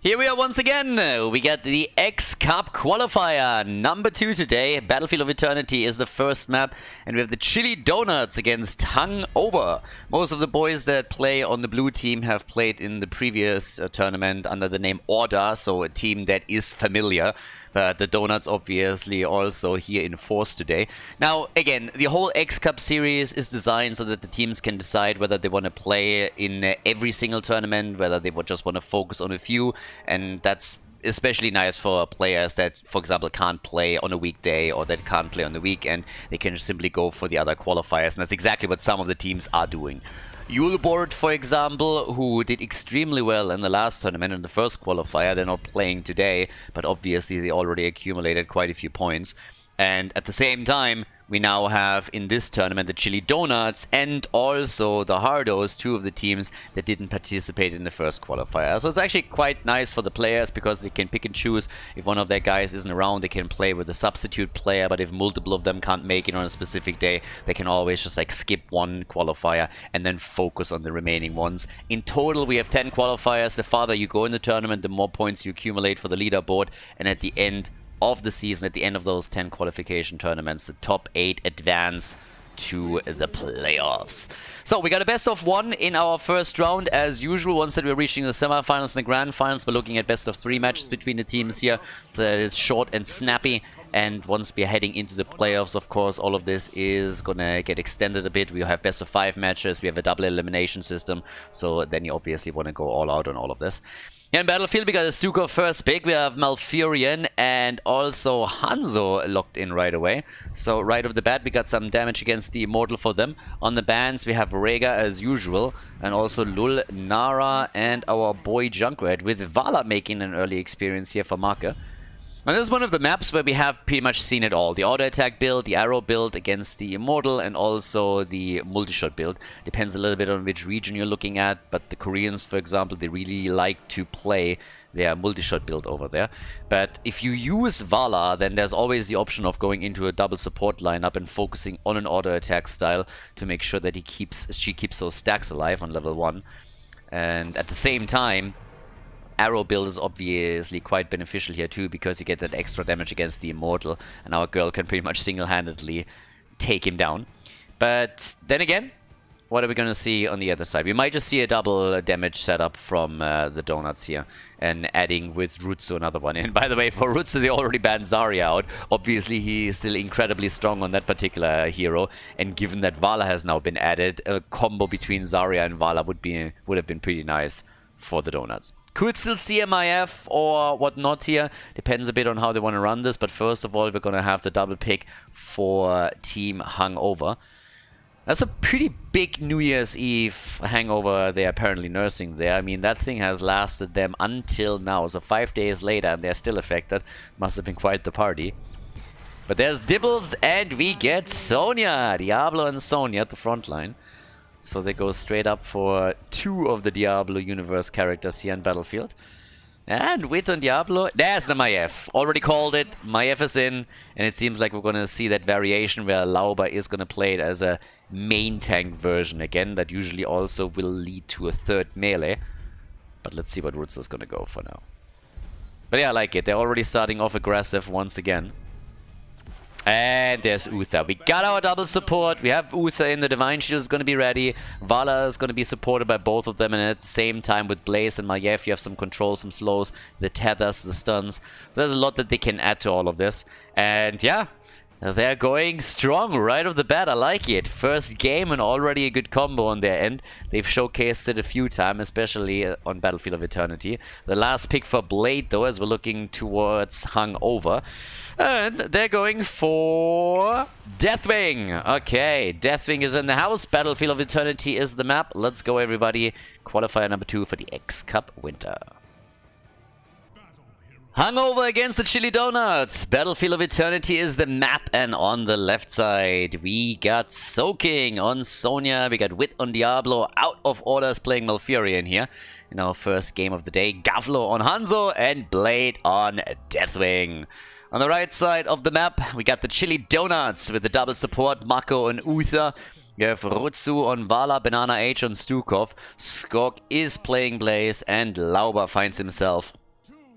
Here we are once again. We got the X Cup qualifier number 2 today. Battlefield of Eternity is the first map, and we have the Chili Donuts against Hungover. Most of the boys that play on the blue team have played in the previous tournament under the name Order, so a team that is familiar. But the Donuts obviously also here in force today. Now, again, the whole X Cup series is designed so that the teams can decide whether they want to play in every single tournament, whether they would just want to focus on a few. And that's especially nice for players that, for example, can't play on a weekday or that can't play on the weekend. They can just simply go for the other qualifiers, and that's exactly what some of the teams are doing. Yulebord, for example, who did extremely well in the last tournament in the first qualifier. They're not playing today, but obviously they already accumulated quite a few points. And at the same time, we now have in this tournament the Chili Donuts and also the Hardos, two of the teams that didn't participate in the first qualifier. So it's actually quite nice for the players because they can pick and choose. If one of their guys isn't around, they can play with a substitute player, but if multiple of them can't make it on a specific day, they can always just like skip one qualifier and then focus on the remaining ones. In total, we have 10 qualifiers. The farther you go in the tournament, the more points you accumulate for the leaderboard, and at the end of the season, at the end of those 10 qualification tournaments, the top 8 advance to the playoffs. So we got a best of 1 in our first round as usual. Once that we're reaching the semifinals and the grand finals, we're looking at best of 3 matches between the teams here, so that it's short and snappy. And once we're heading into the playoffs, of course, all of this is gonna get extended a bit. We have best of 5 matches, we have a double elimination system, so then you obviously want to go all out on all of this. Here in Battlefield, we got a Stuko first pick. We have Malfurion and also Hanzo locked in right away. So right off the bat, we got some damage against the Immortal for them. On the bans, we have Rega as usual, and also Lul, Nara, and our boy Junkrat, with Vala making an early experience here for Marke. And this is one of the maps where we have pretty much seen it all. The auto-attack build, the arrow build against the Immortal, and also the multi-shot build. Depends a little bit on which region you're looking at, but the Koreans, for example, they really like to play their multi-shot build over there. But if you use Vala, then there's always the option of going into a double support lineup and focusing on an auto-attack style to make sure that she keeps those stacks alive on level 1. And at the same time, arrow build is obviously quite beneficial here too, because you get that extra damage against the Immortal, and our girl can pretty much single-handedly take him down. But then again, what are we going to see on the other side? We might just see a double damage setup from the Donuts here, and adding with Rutsu another one in. By the way, for Rutsu, they already banned Zarya out. Obviously, he is still incredibly strong on that particular hero, and given that Vala has now been added, a combo between Zarya and Vala would have been pretty nice for the Donuts. Could still see MIF or whatnot here. Depends a bit on how they want to run this. But first of all, we're going to have the double pick for Team Hungover. That's a pretty big New Year's Eve hangover they're apparently nursing there. I mean, that thing has lasted them until now. So 5 days later, and they're still affected. Must have been quite the party. But there's Dibbles, and we get Sonya. Diablo and Sonya at the front line. So they go straight up for 2 of the Diablo universe characters here in Battlefield. And Wit on Diablo. There's the Maiev. Already called it. Maiev is in. And it seems like we're going to see that variation where Lauba is going to play it as a main tank version again. That usually also will lead to a 3rd melee. But let's see what Rutsu is going to go for now. But yeah, I like it. They're already starting off aggressive once again. And there's Uther. We got our double support. We have Uther in. The Divine Shield is going to be ready. Vala is going to be supported by both of them. And at the same time with Blaze and Maiev, you have some control, some slows, the tethers, the stuns. So there's a lot that they can add to all of this. And yeah, they're going strong right off the bat. I like it. First game and already a good combo on their end. They've showcased it a few times, especially on Battlefield of Eternity. The last pick for Blade, though, as we're looking towards Hungover. And they're going for Deathwing. Okay, Deathwing is in the house. Battlefield of Eternity is the map. Let's go, everybody. Qualifier number 2 for the X Cup Winter. Hungover against the Chili Donuts. Battlefield of Eternity is the map, and on the left side we got Soaking on Sonya, we got Wit on Diablo, Out of Orders playing Malfurion here in our first game of the day, Gavlo on Hanzo, and Blade on Deathwing. On the right side of the map we got the Chili Donuts with the double support, Mako and Uther. You have Rutsu on Vala, Banana H on Stukov, Skog is playing Blaze, and Lauba finds himself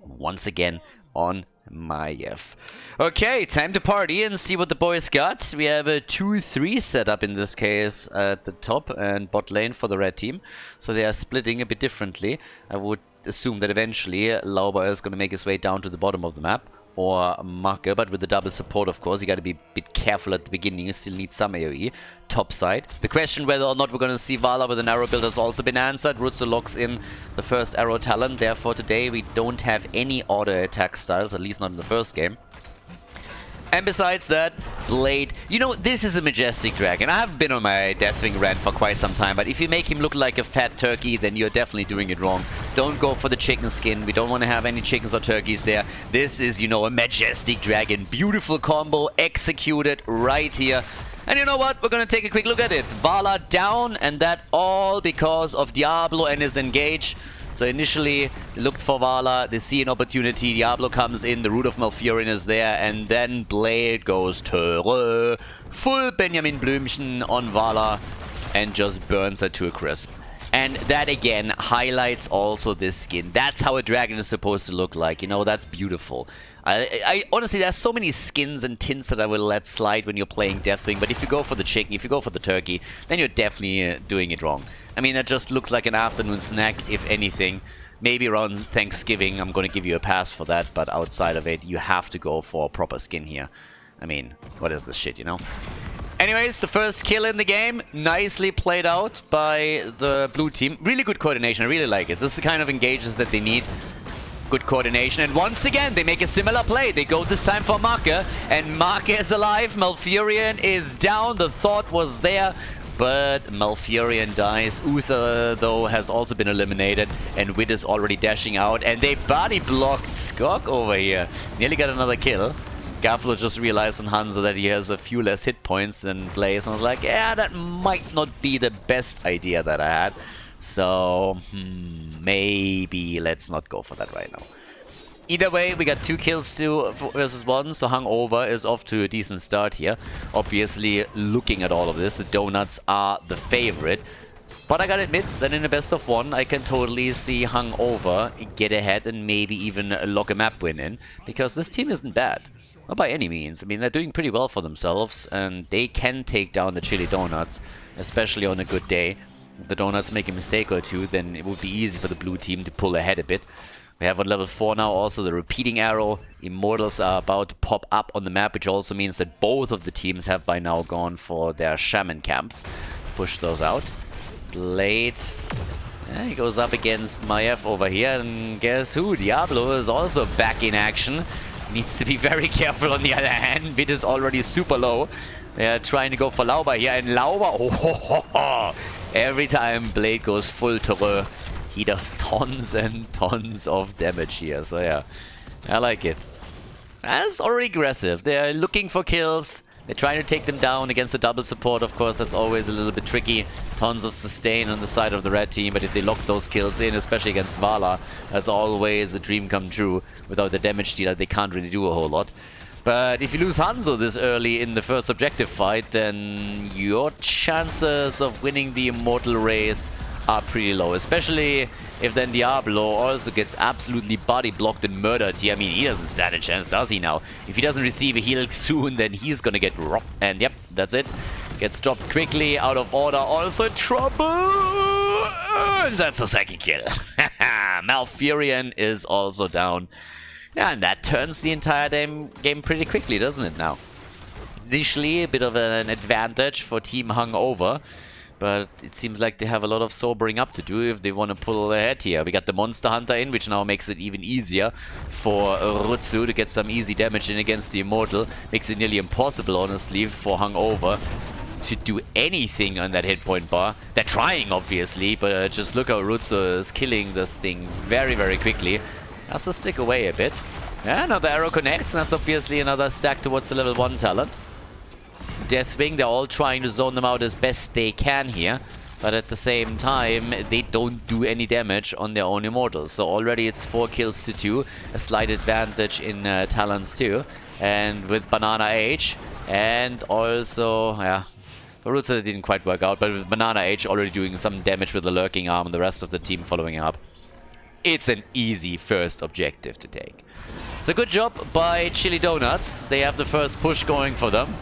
once again on Maiev. Okay, time to party and see what the boys got. We have a 2-3 setup in this case at the top and bot lane for the red team. So they are splitting a bit differently. I would assume that eventually Lauber is going to make his way down to the bottom of the map, or Marker, but with the double support, of course, you got to be a bit careful at the beginning. You still need some AoE. Top side. The question whether or not we're going to see Vala with an arrow build has also been answered. Rutsu locks in the first arrow talent. Therefore, today we don't have any auto attack styles, at least not in the first game. And besides that, Blade. You know, this is a majestic dragon. I have been on my Deathwing rant for quite some time, but if you make him look like a fat turkey, then you're definitely doing it wrong. Don't go for the chicken skin. We don't want to have any chickens or turkeys there. This is, you know, a majestic dragon. Beautiful combo, executed right here. And you know what? We're going to take a quick look at it. Vala down, and that all because of Diablo and his engage. So initially, looked for Vala, they see an opportunity, Diablo comes in, the Root of Malfurion is there, and then Blade goes to full Benjamin Blümchen on Vala and just burns her to a crisp. And that again highlights also this skin. That's how a dragon is supposed to look like, you know, that's beautiful. I honestly, there's so many skins and tints that I will let slide when you're playing Deathwing, but if you go for the chicken, if you go for the turkey, then you're definitely doing it wrong. I mean, it just looks like an afternoon snack, if anything. Maybe around Thanksgiving, I'm going to give you a pass for that, but outside of it, you have to go for proper skin here. I mean, what is this shit, you know? Anyways, the first kill in the game, nicely played out by the blue team. Really good coordination, I really like it. This is the kind of engages that they need. Good coordination, and once again, they make a similar play. They go this time for Marker, and Marker is alive. Malfurion is down. The thought was there, but Malfurion dies. Uther, though, has also been eliminated, and Wit is already dashing out, and they body blocked Skok over here. Nearly got another kill. Garflo just realized on Hanzo that he has a few less hit points than Blaze, and was like, yeah, that might not be the best idea that I had. So, maybe let's not go for that right now. Either way, we got 2 kills versus 1, so Hungover is off to a decent start here. Obviously, looking at all of this, the donuts are the favorite. But I gotta admit that in a best of 1, I can totally see Hungover get ahead and maybe even lock a map win in. Because this team isn't bad. Not by any means. I mean, they're doing pretty well for themselves, and they can take down the Chili Donuts, especially on a good day. If the Donuts make a mistake or two, then it would be easy for the blue team to pull ahead a bit. We have on level 4 now also the repeating arrow. Immortals are about to pop up on the map, which also means that both of the teams have by now gone for their shaman camps. Push those out. Blade. Yeah, he goes up against Maiev over here, and guess who? Diablo is also back in action. Needs to be very careful on the other hand. Bit is already super low. They're trying to go for Lauber here, and Lauber... Every time Blade goes full terror, he does tons and tons of damage here. So yeah, I like it. That's already aggressive. They're looking for kills. They're trying to take them down against the double support. Of course, that's always a little bit tricky. Tons of sustain on the side of the red team, but if they lock those kills in, especially against Vala, that's always a dream come true. Without the damage dealer, they can't really do a whole lot. But if you lose Hanzo this early in the first objective fight, then your chances of winning the Immortal race are pretty low. Especially if then Diablo also gets absolutely body blocked and murdered here. I mean, he doesn't stand a chance, does he now? If he doesn't receive a heal soon, then he's gonna get robbed. And yep, that's it. Gets dropped quickly, out of order, also in trouble! And that's a second kill. Malfurion is also down. Yeah, and that turns the entire game pretty quickly, doesn't it now? Initially, a bit of an advantage for Team Hungover, but it seems like they have a lot of sobering up to do if they want to pull ahead here. We got the Monster Hunter in, which now makes it even easier for Rutsu to get some easy damage in against the Immortal. Makes it nearly impossible, honestly, for Hungover to do anything on that hit point bar. They're trying, obviously, but just look how Rutsu is killing this thing very, very quickly. Has to stick away a bit. Yeah, another arrow connects, and that's obviously another stack towards the level 1 talent. Deathwing, they're all trying to zone them out as best they can here, but at the same time, they don't do any damage on their own Immortals. So already it's 4 kills to 2, a slight advantage in talents too, and with Banana Age, and also, yeah, Barutza didn't quite work out, but with Banana Age already doing some damage with the Lurking Arm and the rest of the team following up. it's an easy first objective to take. So good job by Chili Donuts. They have the first push going for them.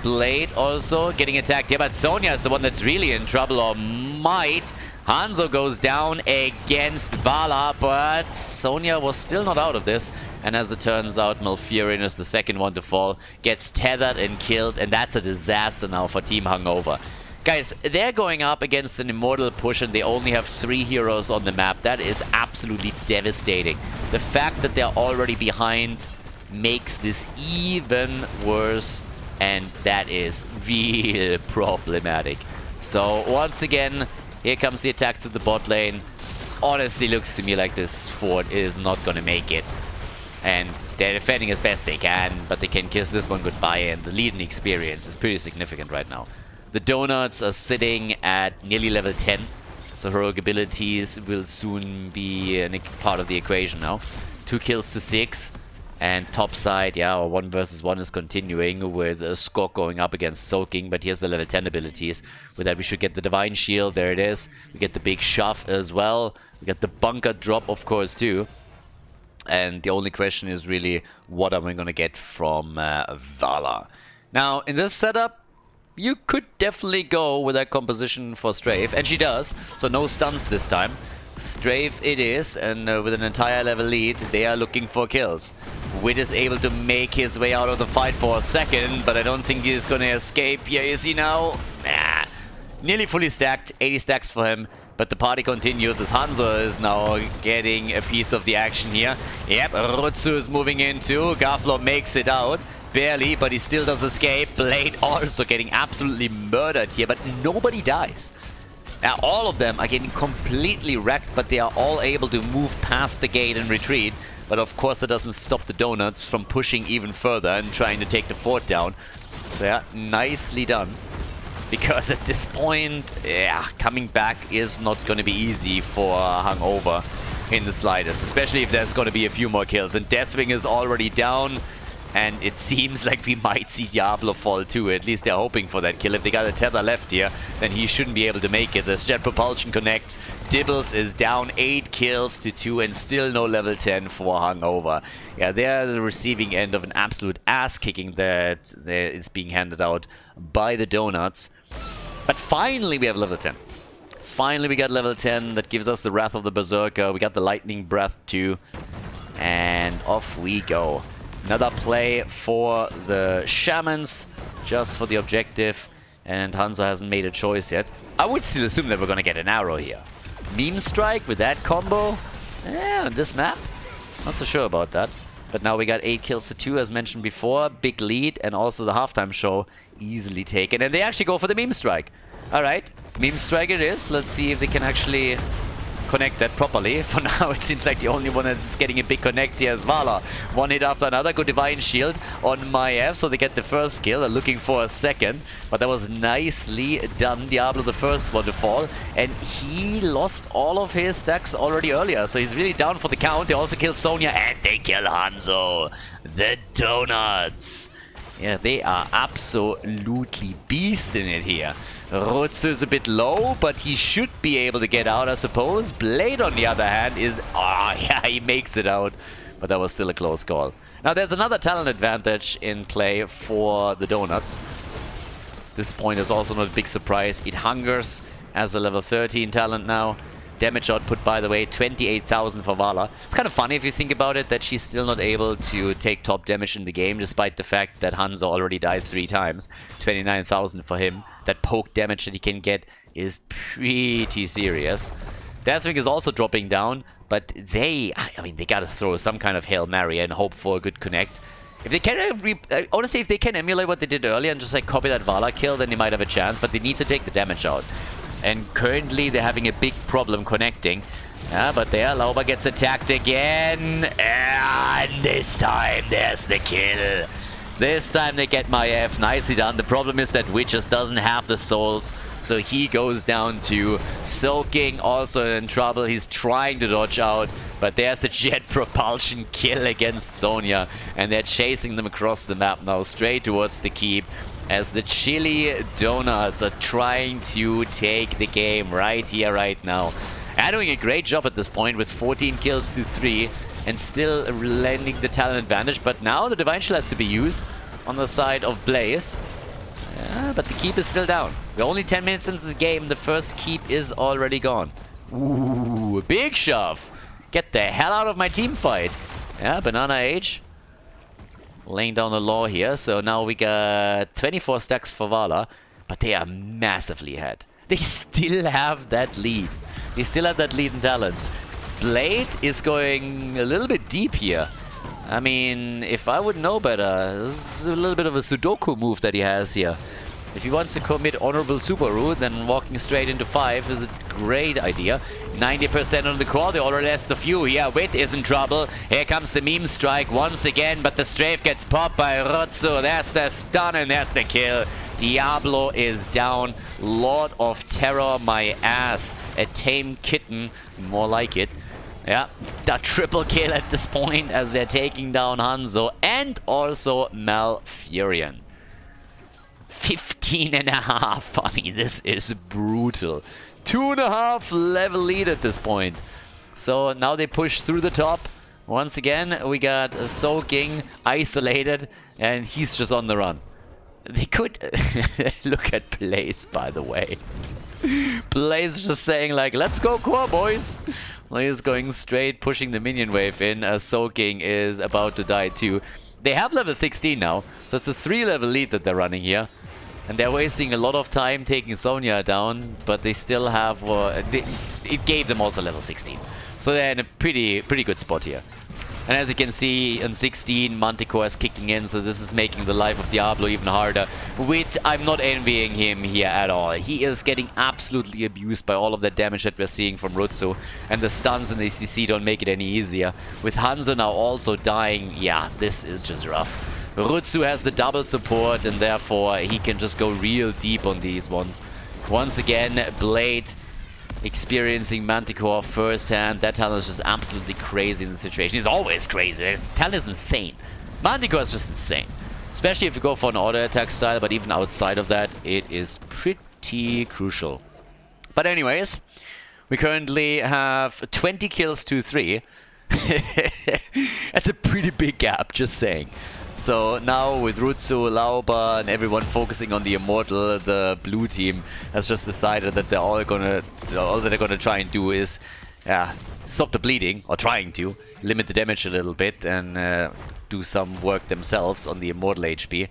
Blade also getting attacked here, but Sonya is the one that's really in trouble, or might. Hanzo goes down against Vala, but Sonya was still not out of this. And as it turns out, Malfurion is the second one to fall, gets tethered and killed, and that's a disaster now for Team Hungover. Guys, they're going up against an immortal push and they only have 3 heroes on the map. That is absolutely devastating. The fact that they're already behind makes this even worse, and that is real problematic. So once again, here comes the attack to the bot lane. Honestly, looks to me like this Ford is not gonna make it. And they're defending as best they can, but they can kiss this one goodbye, and the lead in experience is pretty significant right now. The Donuts are sitting at nearly level 10, so heroic abilities will soon be a part of the equation now. 2 kills to 6, and top side, yeah, our 1 versus 1 is continuing with a Skok going up against Soaking, but here's the level 10 abilities. With that, we should get the Divine Shield, there it is. We get the big shove as well. We get the bunker drop, of course, too. And the only question is really, what am I going to get from Vala? Now, in this setup, you could definitely go with that composition for Strafe, and she does, so no stuns this time. Strafe it is, and with an entire level lead, they are looking for kills. Wit is able to make his way out of the fight for a second, but I don't think he's gonna escape. Here is he now? Nah. Nearly fully stacked, 80 stacks for him, but the party continues as Hanzo is now getting a piece of the action here. Yep, Rutsu is moving in too, Garflor makes it out. Barely, but he still does escape. Blade also getting absolutely murdered here, but nobody dies. Now, all of them are getting completely wrecked, but they are all able to move past the gate and retreat. But of course, that doesn't stop the Donuts from pushing even further and trying to take the fort down. So yeah, nicely done. Because at this point, yeah, coming back is not going to be easy for Hungover in the slightest. Especially if there's going to be a few more kills. And Deathwing is already down. And it seems like we might see Diablo fall too. At least they're hoping for that kill. If they got a tether left here, then he shouldn't be able to make it. The Jet Propulsion connects. Dibbles is down 8 kills to 2 and still no level 10 for Hungover. Yeah, they're the receiving end of an absolute ass-kicking that is being handed out by the Donuts. But finally we have level 10. Finally we got level 10. That gives us the Wrath of the Berserker. We got the Lightning Breath too. And off we go. Another play for the Shamans, just for the objective, and Hanzo hasn't made a choice yet. I would still assume that we're gonna get an arrow here. Meme Strike with that combo? Yeah, on this map? Not so sure about that. But now we got 8 kills to 2, as mentioned before. Big lead, and also the halftime show easily taken. And they actually go for the Meme Strike. Alright, Meme Strike it is. Let's see if they can actually connect that properly. For now, it seems like the only one that's getting a big connect here is Vala. One hit after another. Good Divine Shield on Maiev, so they get the first kill. They're looking for a second, but that was nicely done. Diablo the first one to fall, and he lost all of his stacks already earlier, so he's really down for the count. They also kill Sonya, and they kill Hanzo. The Donuts. Yeah, they are absolutely beasting it here. Rutsu is a bit low, but he should be able to get out, I suppose. Blade, on the other hand, is... Oh, yeah, he makes it out. But that was still a close call. Now, there's another talent advantage in play for the Donuts. This point is also not a big surprise. It hungers as a level 13 talent now. Damage output, by the way, 28,000 for Vala. It's kind of funny if you think about it, that she's still not able to take top damage in the game, despite the fact that Hanzo already died 3 times. 29,000 for him. That poke damage that he can get is pretty serious. Deathwing is also dropping down, but they gotta throw some kind of Hail Mary and hope for a good connect. If they can, honestly, if they can emulate what they did earlier and just like copy that Vala kill, then they might have a chance, but they need to take the damage out. And currently they're having a big problem connecting. Yeah, but there, Lauber gets attacked again. And this time there's the kill. This time they get Maiev. Nicely done. The problem is that Witch just doesn't have the souls, so he goes down to Soaking, also in trouble. He's trying to dodge out, but there's the Jet Propulsion kill against Sonya. And they're chasing them across the map now, straight towards the keep, as the Chili Donuts are trying to take the game right here, right now. Are doing a great job at this point with 14 kills to 3 and still landing the talent advantage. But now the Divine Shield has to be used on the side of Blaze. But the keep is still down. We're only 10 minutes into the game. The first keep is already gone. Ooh, big shove. Get the hell out of my team fight. Yeah, Banana Age laying down the law here. So now we got 24 stacks for Vala, but they are massively ahead. They still have that lead. They still have that lead in talents. Blade is going a little bit deep here. I mean, if I would know better, this is a little bit of a Sudoku move that he has here. If he wants to commit Honorable Subaru, then walking straight into 5 is a great idea. 90% on the core, they already lost a few. Yeah, Wit is in trouble. Here comes the meme strike once again, but the strafe gets popped by Rotsu. There's the stun and there's the kill. Diablo is down. Lord of Terror, my ass. A tame kitten, more like it. Yeah, the triple kill at this point as they're taking down Hanzo and also Malfurion. 15.5. I mean, this is brutal. 2.5 level lead at this point. So now they push through the top. Once again, we got Soaking isolated and he's just on the run. They could look at Blaze, by the way. Blaze just saying like, let's go core, boys. So he's going straight, pushing the minion wave in as Soaking is about to die too. They have level 16 now, so it's a 3-level lead that they're running here. And they're wasting a lot of time taking Sonya down, but they still have... it gave them also level 16. So they're in a pretty good spot here. And as you can see, in 16, Manticore is kicking in, so this is making the life of Diablo even harder. Which I'm not envying him here at all. He is getting absolutely abused by all of that damage that we're seeing from Rutsu. And the stuns and the CC don't make it any easier. With Hanzo now also dying, yeah, this is just rough. Rutsu has the double support, and therefore he can just go real deep on these ones. Once again, Blade experiencing Manticore firsthand. That talent is just absolutely crazy in the situation. He's always crazy. That talent is insane. Manticore is just insane. Especially if you go for an auto attack style, but even outside of that, it is pretty crucial. But anyways, we currently have 20 kills to 3. That's a pretty big gap, just saying. So now with Rutsu, Lauba, and everyone focusing on the Immortal, the blue team has just decided that all that they're gonna try and do is stop the bleeding, or trying to limit the damage a little bit and do some work themselves on the Immortal HP.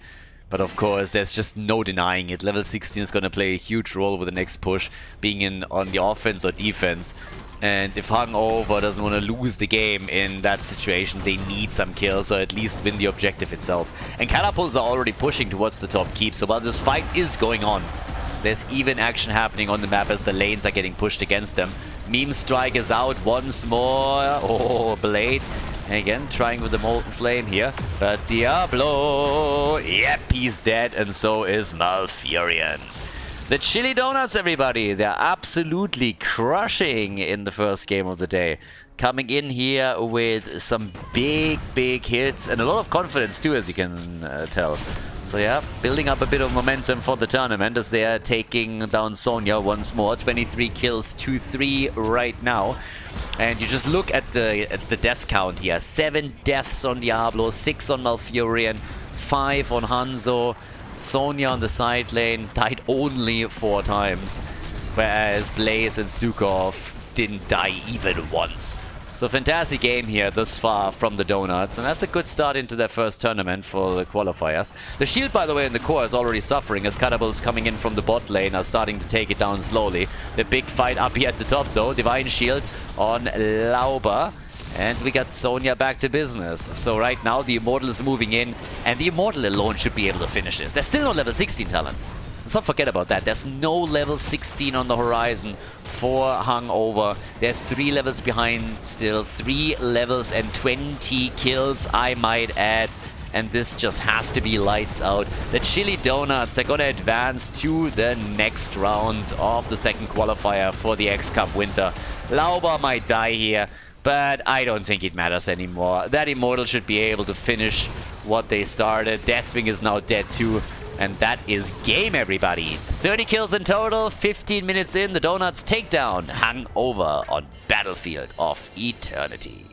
But of course, there's just no denying it. Level 16 is gonna play a huge role with the next push, being on the offense or defense. And if Hungover doesn't want to lose the game in that situation, they need some kills or at least win the objective itself. And catapults are already pushing towards the top keep, so while this fight is going on, there's even action happening on the map as the lanes are getting pushed against them. Meme Strike is out once more. Oh, Blade. And again, trying with the Molten Flame here. But Diablo, yep, he's dead, and so is Malfurion. The Chili Donuts, everybody, they're absolutely crushing in the first game of the day. Coming in here with some big hits and a lot of confidence too, as you can tell. So yeah, building up a bit of momentum for the tournament as they are taking down Sonya once more. 23 kills to 3 right now. And you just look at the death count here. 7 deaths on Diablo, 6 on Malfurion, 5 on Hanzo. Sonya on the side lane died only 4 times, whereas Blaze and Stukov didn't die even once. So fantastic game here thus far from the Donuts, and that's a good start into their first tournament for the qualifiers. The shield, by the way, in the core is already suffering as catapults coming in from the bot lane are starting to take it down slowly. The big fight up here at the top though, Divine Shield on Lauba. And we got Sonya back to business. So right now the Immortal is moving in, and the Immortal alone should be able to finish this. There's still no level 16 talent. Let's not forget about that. There's no level 16 on the horizon for Hungover. They're 3 levels behind still. 3 levels and 20 kills, I might add. And this just has to be lights out. The Chili Donuts are gonna advance to the next round of the second qualifier for the X Cup Winter. Lauba might die here, but I don't think it matters anymore. That Immortal should be able to finish what they started. Deathwing is now dead too. And that is game, everybody. 30 kills in total, 15 minutes in. The Donuts take down Hungover on Battlefield of Eternity.